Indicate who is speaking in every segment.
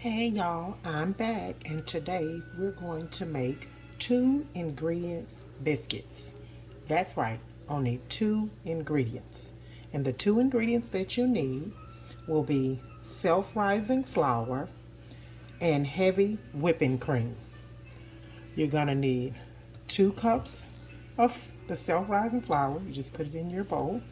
Speaker 1: Hey y'all, I'm back and today we're going to make 2 ingredients biscuits. That's right, only 2 ingredients. And the 2 ingredients that you need will be self-rising flour and heavy whipping cream. You're gonna need 2 cups of the self-rising flour. You just put it in your bowl.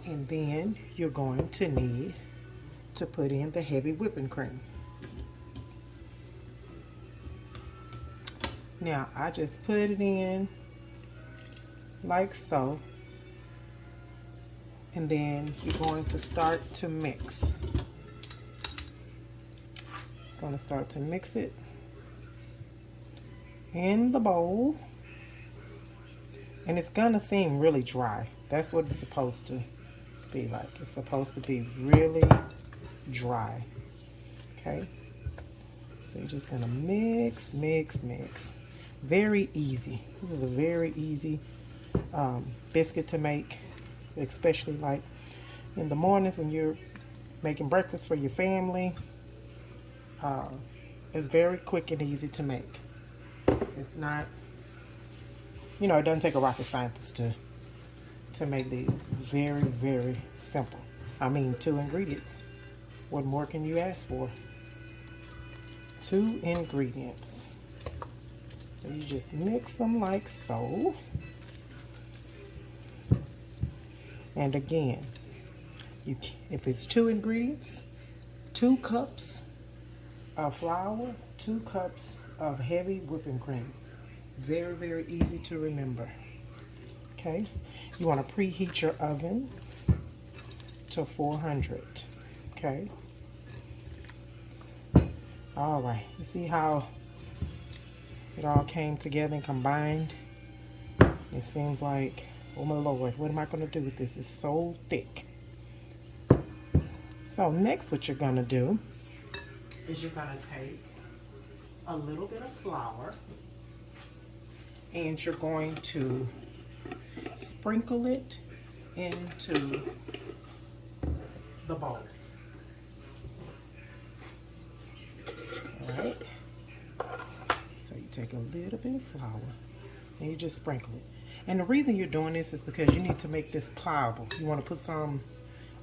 Speaker 1: And then you're going to need to put in the heavy whipping cream. Now I just put it in like so, and then you're going to start to mix. Going to start to mix it in the bowl, and it's gonna seem really dry. That's what it's supposed to be like. It's supposed to be really dry. Okay, so you're just gonna mix, mix, mix. Very easy. This is a very easy biscuit to make, especially like in the mornings when you're making breakfast for your family. It's very quick and easy to make. It's not, it doesn't take a rocket scientist to make these. It's very, very simple. I mean, 2 ingredients. What more can you ask for? 2 ingredients. So you just mix them like so. And again, if it's 2 ingredients, 2 cups of flour, 2 cups of heavy whipping cream. Very, very easy to remember. Okay, you want to preheat your oven to 400. Okay. All right, you see how it all came together and combined? It seems like, oh my Lord, what am I going to do with this? It's so thick. So next what you're going to do is you're going to take a little bit of flour and you're going to sprinkle it into the bowl. All right. So you take a little bit of flour and you just sprinkle it. And the reason you're doing this is because you need to make this pliable. You want to put some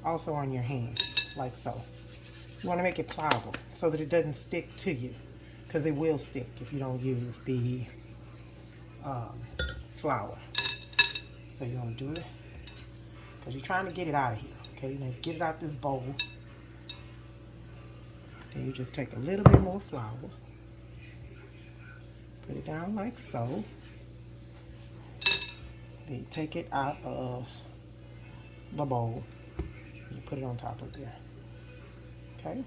Speaker 1: also on your hands, like so. You want to make it pliable so that it doesn't stick to you, because it will stick if you don't use the flour. So you want to do it because you're trying to get it out of here. Okay, now get it out this bowl. Then you just take a little bit more flour, put it down like so. Then you take it out of the bowl. You put it on top of there. Okay.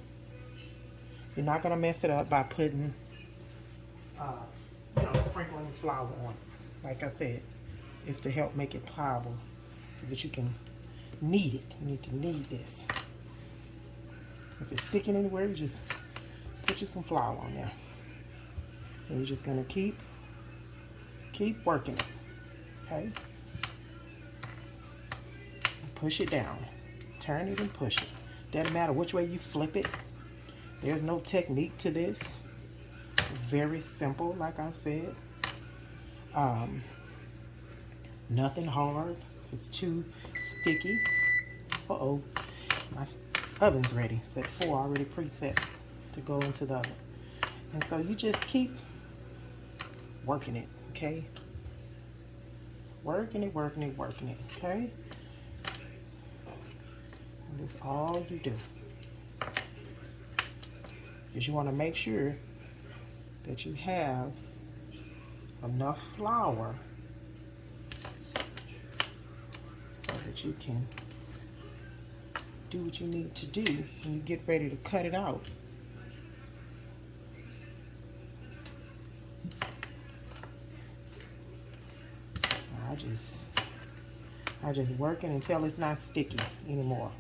Speaker 1: You're not gonna mess it up by putting, sprinkling flour on it. Like I said, it's to help make it pliable so that you can knead it. You need to knead this. If it's sticking anywhere, you just put you some flour on there. And you're just gonna keep working it. Okay? Push it down. Turn it and push it. Doesn't matter which way you flip it. There's no technique to this. It's very simple, like I said. Nothing hard. If it's too sticky. Uh-oh. My oven's ready. Set 4 already preset to go into the oven. And so you just keep working it, okay? Working it, working it, working it, okay? And that's all you do. Because you want to make sure that you have enough flour so that you can do what you need to do when you get ready to cut it out. I just work it until it's not sticky anymore.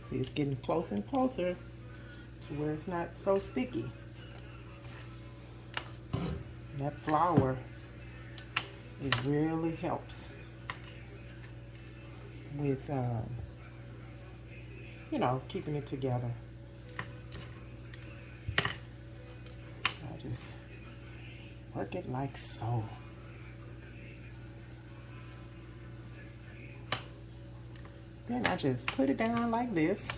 Speaker 1: See, it's getting closer and closer to where it's not so sticky. That flour, it really helps with you know, keeping it together. I just work it like so. Then I just put it down like this,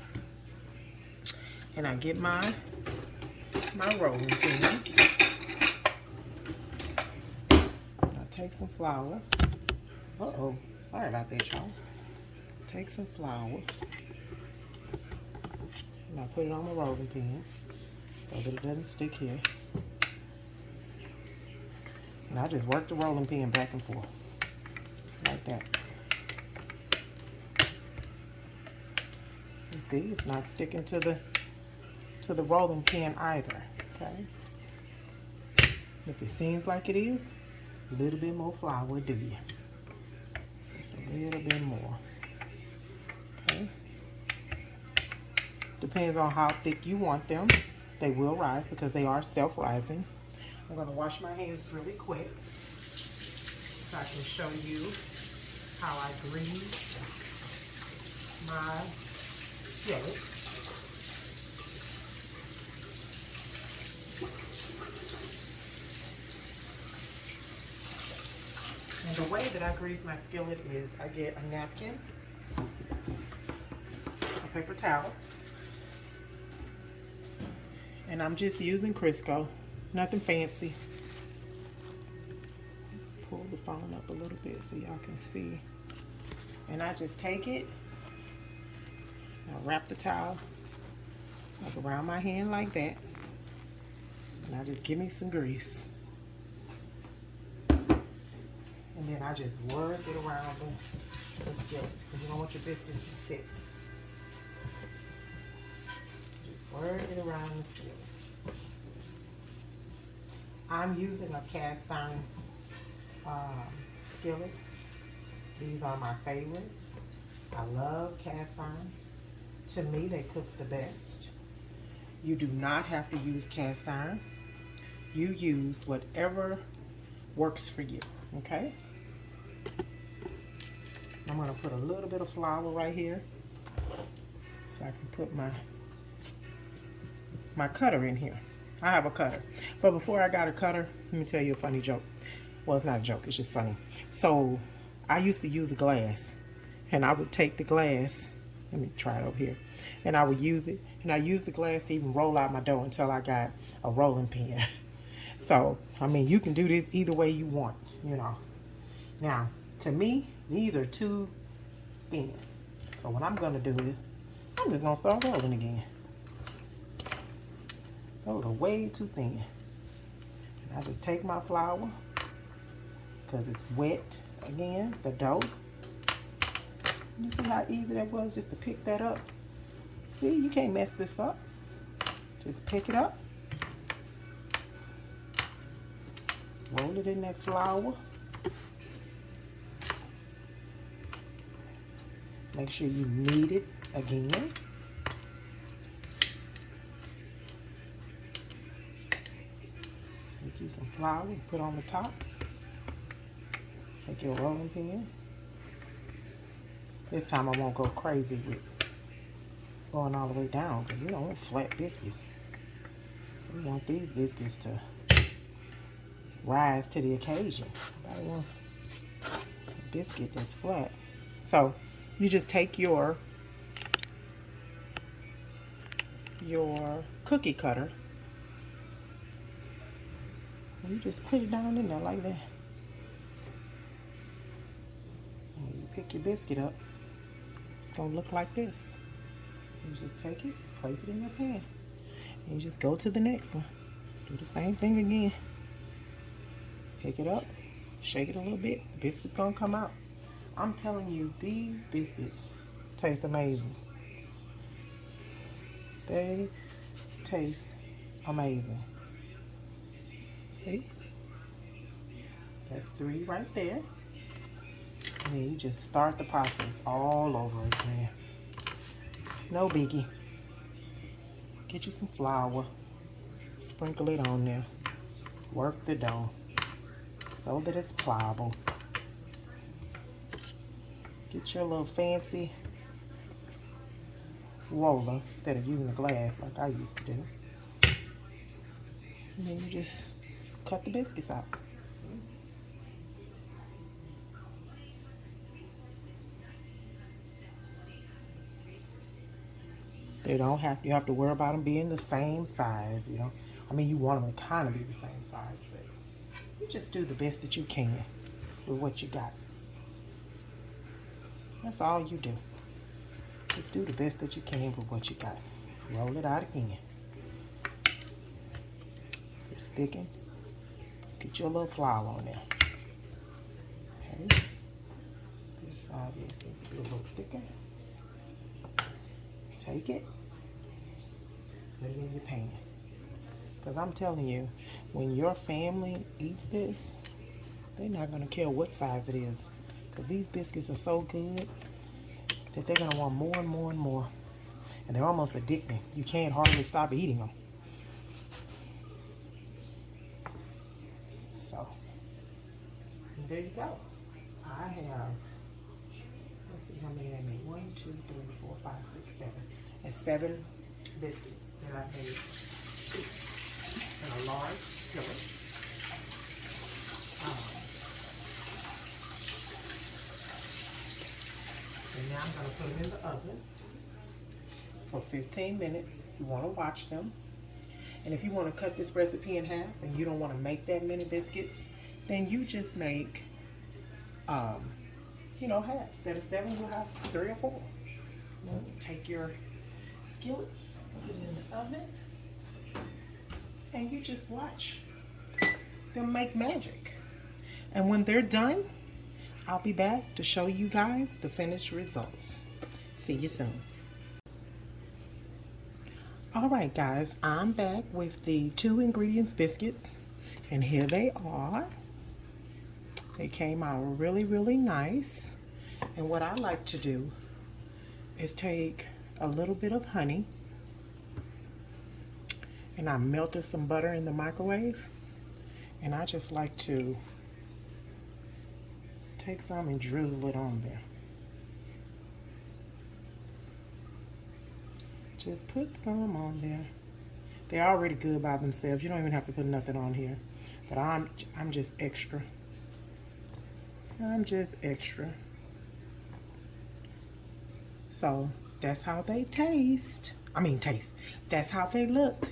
Speaker 1: and I get my rolling pin. I take some flour. Uh-oh, sorry about that, y'all. Take some flour, and I put it on my rolling pin so that it doesn't stick here. And I just work the rolling pin back and forth like that. You see, it's not sticking to the rolling pin either. Okay. If it seems like it is, a little bit more flour will do you. Just a little bit more. Okay. Depends on how thick you want them. They will rise because they are self-rising. I'm going to wash my hands really quick so I can show you how I grease my skillet. And the way that I grease my skillet is I get a napkin, a paper towel, and I'm just using Crisco, nothing fancy. Pull the phone up a little bit so y'all can see. And I just take it, I wrap the towel like around my hand like that, and I just give me some grease. And then I just work it around the skillet, because you don't want your biscuits to stick. Just work it around the skillet. I'm using a cast iron skillet. These are my favorite. I love cast iron. To me, they cook the best. You do not have to use cast iron. You use whatever works for you, okay? I'm gonna put a little bit of flour right here so I can put my cutter in here. I have a cutter, but before I got a cutter, let me tell you a funny joke. Well, it's not a joke, it's just funny. So I used to use a glass, and I would take the glass, let me try it over here, and I would use it, and I used the glass to even roll out my dough until I got a rolling pin. So, I mean, you can do this either way you want, you know. Now, to me, these are too thin. So what I'm gonna do is, I'm just gonna start rolling again. Those are way too thin. And I just take my flour, because it's wet again, the dough. You see how easy that was just to pick that up? See, you can't mess this up. Just pick it up. Roll it in that flour. Make sure you knead it again. Take you some flour, put on the top. Take your rolling pin. This time I won't go crazy with going all the way down, because we don't want flat biscuits. We want these biscuits to rise to the occasion. Nobody wants a biscuit that's flat. So you just take your cookie cutter and you just put it down in there like that. And you pick your biscuit up. It's gonna look like this. You just take it, place it in your pan, and you just go to the next one. Do the same thing again. Pick it up, shake it a little bit. The biscuit's gonna come out. I'm telling you, these biscuits taste amazing. They taste amazing. See? That's 3 right there. And then you just start the process all over again. No biggie. Get you some flour. Sprinkle it on there. Work the dough so that it's pliable. Get your little fancy roller instead of using the glass like I used to do. And then you just cut the biscuits out. They don't have, you have to worry about them being the same size, you know. I mean, you want them to kind of be the same size, but you just do the best that you can with what you got. That's all you do. Just do the best that you can with what you got. Roll it out again. It's sticking. Get your little flour on there. Okay. This side needs to be a little thicker. Take it. Put it in your pan. Because I'm telling you, when your family eats this, they're not going to care what size it is. Because these biscuits are so good that they're going to want more and more and more. And they're almost addicting. You can't hardly stop eating them. So, and there you go. I have, let's see how many I made. 1, 2, 3, 4, 5, 6, 7. That's 7 biscuits that I made in a large skillet. And now I'm going to put them in the oven for 15 minutes. You want to watch them. And if you want to cut this recipe in half and you don't want to make that many biscuits, then you just make, you know, half. Instead of 7, you'll have 3 or 4. You know, take your skillet, put it in the oven, and you just watch them make magic. And when they're done, I'll be back to show you guys the finished results. See you soon. All right, guys, I'm back with the 2 ingredients biscuits, and here they are. They came out really, really nice. And what I like to do is take a little bit of honey, and I melted some butter in the microwave, and I just like to take some and drizzle it on there. Just put some on there. They're already good by themselves. You don't even have to put nothing on here. But I'm just extra. I'm just extra. So that's how they taste. That's how they look.